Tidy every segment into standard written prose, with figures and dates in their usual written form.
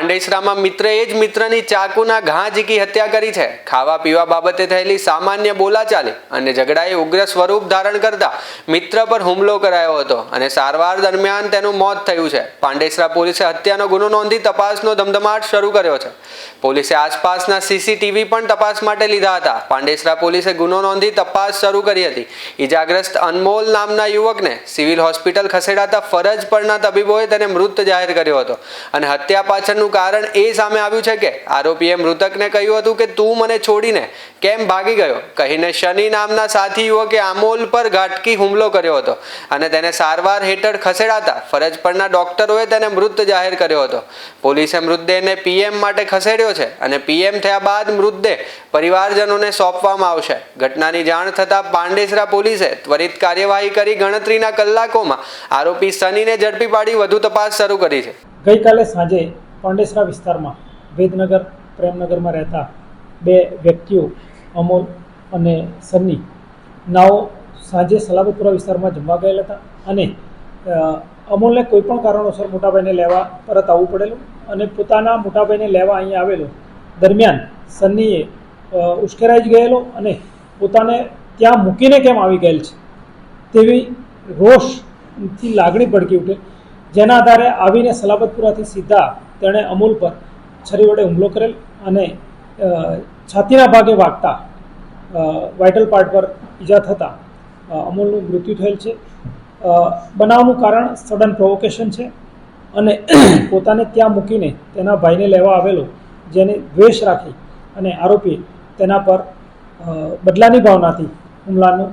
પાંડેસરામાં મિત્રએ જ મિત્રની ચાકુના ઘા ઝીકી હત્યા કરી છે। ખાવા પીવા બાબતે થયેલી સામાન્ય બોલાચાલી અને ઝઘડાએ ઉગ્ર સ્વરૂપ ધારણ કરતા મિત્ર પર હુમલો કરાયો હતો અને સારવાર દરમિયાન તેનું મોત થયું છે। પાંડેસરા પોલીસે હત્યાનો ગુનો નોંધી તપાસનો ધમધમાટ શરૂ કર્યો છે। પોલીસે આસપાસના સીસીટીવી પણ તપાસ માટે લીધા હતા। પાંડેસરા પોલીસે ગુનો નોંધી તપાસ શરૂ કરી હતી। ઈજાગ્રસ્ત અનમોલ નામના યુવકને સિવિલ હોસ્પિટલ ખસેડાતા ફરજ પરના તબીબોએ તેને મૃત જાહેર કર્યો હતો અને હત્યા પાછળનું કારણ એ સામે આવ્યું છે કે આરોપીએ મૃતકને કહ્યું હતું કે તું મને છોડીને કેમ ભાગી ગયો કહીને શનિ નામના સાથી યુવકે અમોલ પર ઘાતકી હુમલો કર્યો હતો અને તેને સારવાર હેઠળ ખસેડાતા ફરજ પરના ડોક્ટરોએ તેને મૃત જાહેર કર્યો હતો। પોલીસે મૃતદેહને પીએમ માટે ખસેડ્યો છે અને પીએમ થયા બાદ મૃતદેહ પરિવારજનોને સોંપવામાં આવશે। ઘટનાની જાણ થતાં પાંડેસરા પોલીસે ત્વરિત કાર્યવાહી કરી ગણતરીના કલાકોમાં આરોપી શનિને ઝડપી પાડી વધુ તપાસ શરૂ કરી છે। ગઈકાલે સાંજે પાંડેસરા વિસ્તારમાં વેદનગર પ્રેમનગરમાં રહેતા બે વ્યક્તિઓ અમોલ અને સન્ની નાઓ સાંજે સલાબતપુરા વિસ્તારમાં જમવા ગયેલા હતા અને અમોલને કોઈપણ કારણોસર મોટાભાઈને લેવા પરત આવવું પડેલું અને પોતાના મોટાભાઈને લેવા અહીંયા આવેલો દરમિયાન સન્નીએ ઉશ્કેરાઈ જ ગયેલો અને પોતાને ત્યાં મૂકીને કેમ આવી ગયેલ છે તેવી રોષથી લાગણી ભડકી ઉઠે, જેના આધારે આવીને સલાબતપુરાથી સીધા તેણે અમોલ પર છરી વડે હુમલો કરેલ અને છાતીના ભાગે વાગતા વાઇટલ પાર્ટ પર ઈજા થતાં અમોલનું મૃત્યુ થયેલ છે। બનાવનું કારણ સડન પ્રોવોકેશન છે અને પોતાને ત્યાં મૂકીને તેના ભાઈને લેવા આવેલો જેને દ્વેષ રાખી અને આરોપીએ તેના પર બદલાની ભાવનાથી હુમલાનો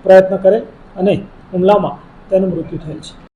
પ્રયત્ન કરેલ અને હુમલામાં તેનું મૃત્યુ થયેલ છે।